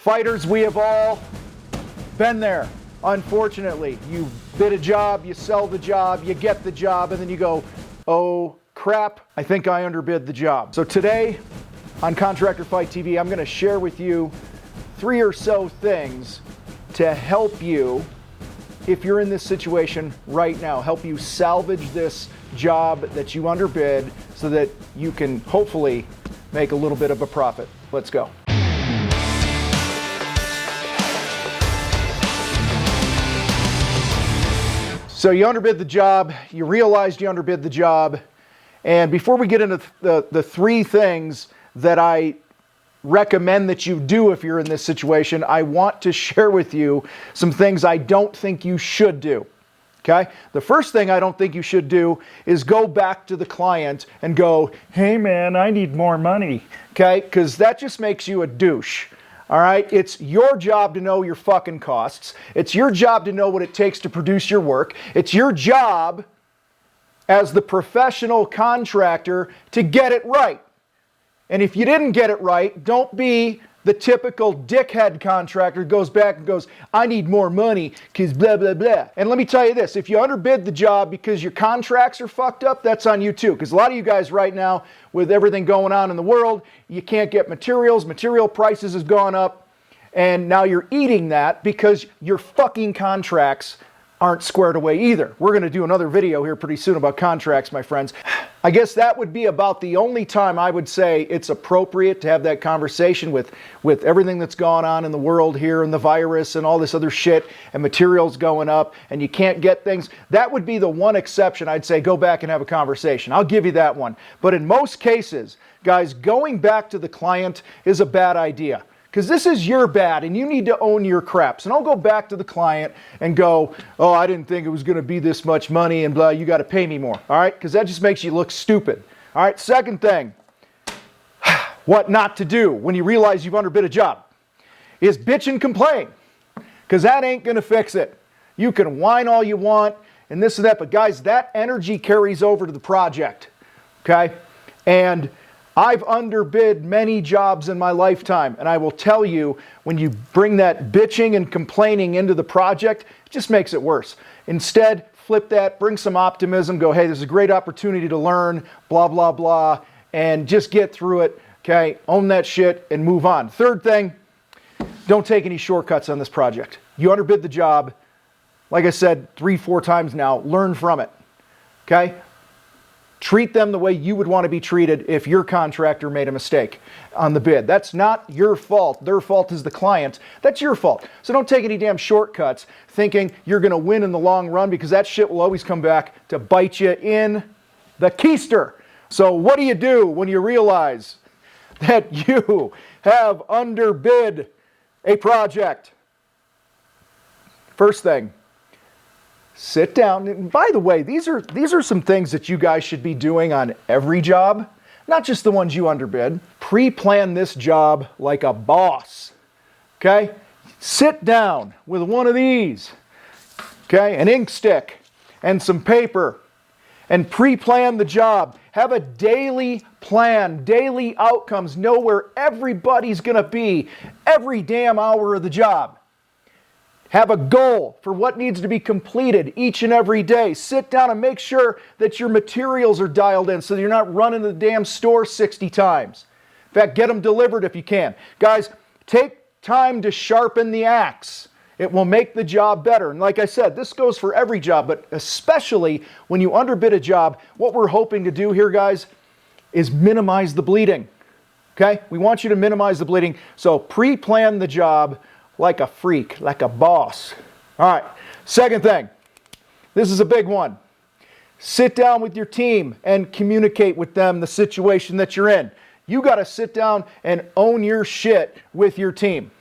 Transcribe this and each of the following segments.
Fighters, we have all been there. Unfortunately, you bid a job, you sell the job, you get the job, and then you go, oh crap, I think I underbid the job. So today on Contractor Fight TV, I'm going to share with you 3 or so things to help you if you're in this situation right now, help you salvage this job that you underbid so that you can hopefully make a little bit of a profit. Let's go. So you underbid the job, you realized you underbid the job, and before we get into the 3 things that I recommend that you do if you're in this situation, I want to share with you some things I don't think you should do. Okay? The first thing I don't think you should do is go back to the client and go, hey man, I need more money. Okay? Because that just makes you a douche. All right? It's your job to know your fucking costs. It's your job to know what it takes to produce your work. It's your job as the professional contractor to get it right. And if you didn't get it right, don't be the typical dickhead contractor who goes back and goes, I need more money because blah, blah, blah. And let me tell you this, if you underbid the job because your contracts are fucked up, that's on you too. Because a lot of you guys right now, with everything going on in the world, you can't get materials, material prices has gone up, and now you're eating that because your fucking contracts aren't squared away either. We're going to do another video here pretty soon about contracts, my friends. I guess that would be about the only time I would say it's appropriate to have that conversation with everything that's gone on in the world here and the virus and all this other shit and materials going up and you can't get things. That would be the one exception I'd say go back and have a conversation. I'll give you that one. But in most cases, guys, going back to the client is a bad idea. Because this is your bad and you need to own your crap. So don't go back to the client and go, oh, I didn't think it was going to be this much money and blah, you got to pay me more. All right? Because that just makes you look stupid. All right? Second thing, what not to do when you realize you've underbid a job is bitch and complain. Because that ain't going to fix it. You can whine all you want and this and that. But guys, that energy carries over to the project. Okay? And I've underbid many jobs in my lifetime, and I will tell you, when you bring that bitching and complaining into the project, it just makes it worse. Instead, flip that, bring some optimism, go, hey, there's a great opportunity to learn, blah, blah, blah, and just get through it, okay? Own that shit and move on. Third thing, don't take any shortcuts on this project. You underbid the job, like I said 3-4 times now, learn from it, okay? Treat them the way you would want to be treated if your contractor made a mistake on the bid. That's not your fault. Their fault is the client. That's your fault. So don't take any damn shortcuts thinking you're going to win in the long run, because that shit will always come back to bite you in the keister. So what do you do when you realize that you have underbid a project? First thing, sit down. And by the way, these are some things that you guys should be doing on every job, not just the ones you underbid. Pre-plan this job like a boss. Okay? Sit down with one of these. Okay? An ink stick and some paper and pre-plan the job. Have a daily plan, daily outcomes. Know where everybody's going to be every damn hour of the job. Have a goal for what needs to be completed each and every day. Sit down and make sure that your materials are dialed in so that you're not running to the damn store 60 times. In fact, get them delivered if you can. Guys, take time to sharpen the axe. It will make the job better. And like I said, this goes for every job, but especially when you underbid a job, what we're hoping to do here, guys, is minimize the bleeding. Okay? We want you to minimize the bleeding. So pre-plan the job like a freak, like a boss. All right, second thing. This is a big one. Sit down with your team and communicate with them the situation that you're in. You got to sit down and own your shit with your team.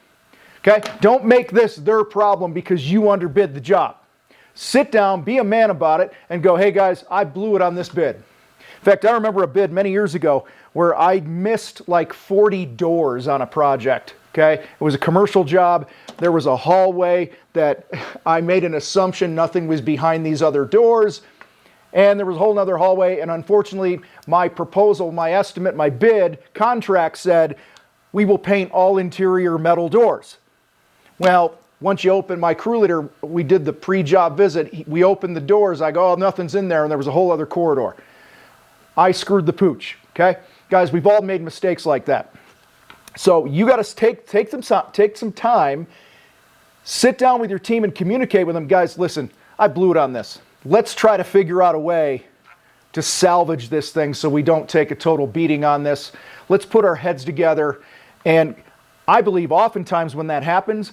Okay? Don't make this their problem because you underbid the job. Sit down, be a man about it, and go, hey guys, I blew it on this bid. In fact, I remember a bid many years ago where I missed like 40 doors on a project. Okay, it was a commercial job. There was a hallway that I made an assumption nothing was behind these other doors. And there was a whole other hallway. And unfortunately, my proposal, my estimate, my bid contract said we will paint all interior metal doors. Well, once you open, my crew leader, we did the pre-job visit, we opened the doors, I go, oh, nothing's in there, and there was a whole other corridor. I screwed the pooch, okay? Guys, we've all made mistakes like that. So you got to take some time, sit down with your team and communicate with them. Guys, listen, I blew it on this. Let's try to figure out a way to salvage this thing so we don't take a total beating on this. Let's put our heads together. And I believe oftentimes when that happens,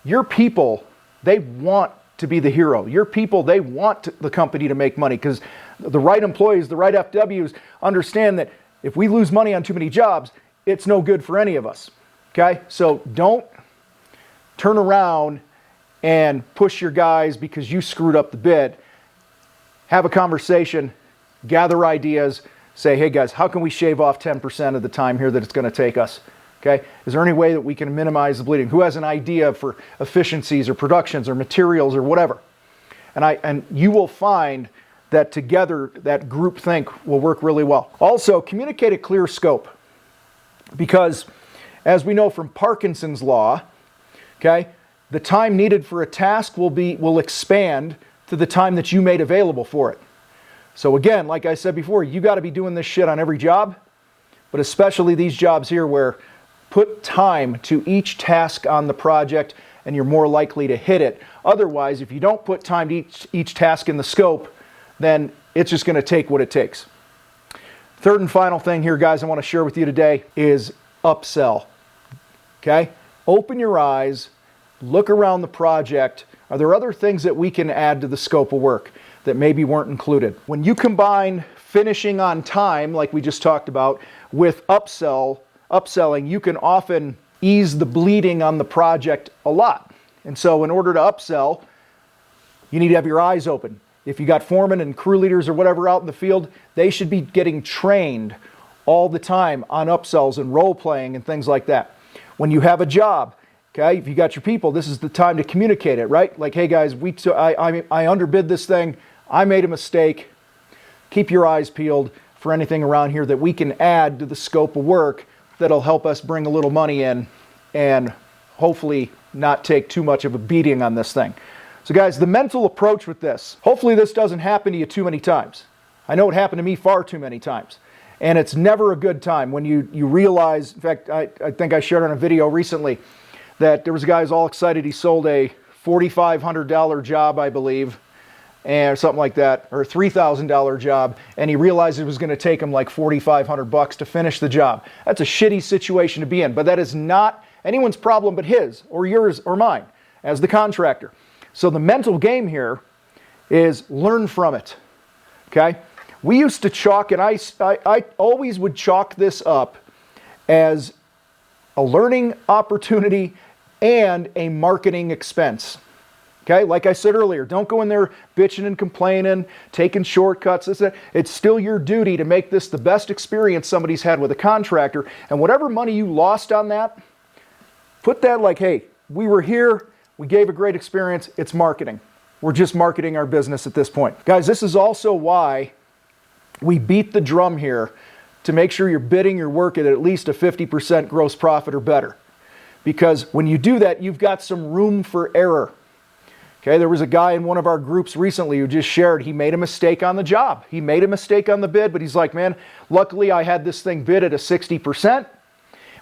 your people, they want to be the hero. Your people, they want the company to make money, because the right employees, the right FWs understand that if we lose money on too many jobs, it's no good for any of us. Okay? So don't turn around and push your guys because you screwed up the bid. Have a conversation, gather ideas, say, hey guys, how can we shave off 10% of the time here that it's going to take us? Okay? Is there any way that we can minimize the bleeding? Who has an idea for efficiencies or productions or materials or whatever? And you will find that together, that group think will work really well. Also, communicate a clear scope, because as we know from Parkinson's law, okay, the time needed for a task will expand to the time that you made available for it. So again, like I said before, you got to be doing this shit on every job, but especially these jobs here where put time to each task on the project and you're more likely to hit it. Otherwise, if you don't put time to each task in the scope, then it's just going to take what it takes. Third and final thing here, guys, I want to share with you today is upsell. Okay? Open your eyes, look around the project. Are there other things that we can add to the scope of work that maybe weren't included? When you combine finishing on time, like we just talked about, with upselling, you can often ease the bleeding on the project a lot. And so in order to upsell, you need to have your eyes open. If you got foremen and crew leaders or whatever out in the field, they should be getting trained all the time on upsells and role playing and things like that. When you have a job, okay, if you got your people, this is the time to communicate it, right? Like, hey guys, I underbid this thing. I made a mistake. Keep your eyes peeled for anything around here that we can add to the scope of work that'll help us bring a little money in and hopefully not take too much of a beating on this thing. So guys, the mental approach with this, hopefully this doesn't happen to you too many times. I know it happened to me far too many times. And it's never a good time when you realize, in fact, I think I shared on a video recently that there was a guy who's all excited. He sold a $4,500 job, I believe, and something like that, or a $3,000 job, and he realized it was going to take him like $4,500 to finish the job. That's a shitty situation to be in, but that is not anyone's problem but his or yours or mine as the contractor. So the mental game here is learn from it, okay? We used to chalk, and I always would chalk this up as a learning opportunity and a marketing expense. Okay, like I said earlier, don't go in there bitching and complaining, taking shortcuts. It's still your duty to make this the best experience somebody's had with a contractor. And whatever money you lost on that, put that like, hey, we were here, we gave a great experience, it's marketing. We're just marketing our business at this point. Guys, this is also why we beat the drum here to make sure you're bidding your work at least a 50% gross profit or better. Because when you do that, you've got some room for error. Okay, there was a guy in one of our groups recently who just shared he made a mistake on the job. He made a mistake on the bid, but he's like, man, luckily I had this thing bid at a 60%.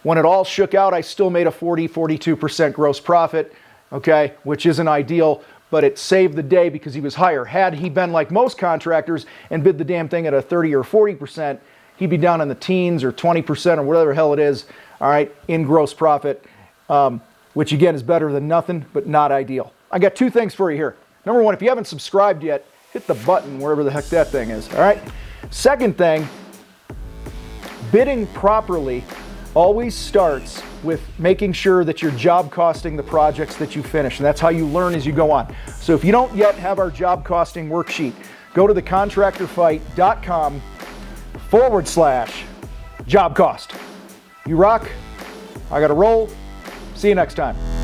When it all shook out, I still made a 42% gross profit, okay, which isn't ideal, but it saved the day because he was higher. Had he been like most contractors and bid the damn thing at a 30 or 40%, he'd be down in the teens or 20% or whatever the hell it is, all right, in gross profit, which again is better than nothing, but not ideal. I got two things for you here. Number one, if you haven't subscribed yet, hit the button wherever the heck that thing is, all right? Second thing, bidding properly always starts with making sure that you're job costing the projects that you finish, and that's how you learn as you go on. So if you don't yet have our job costing worksheet, go to thecontractorfight.com/job cost. You rock. I got to roll. See you next time.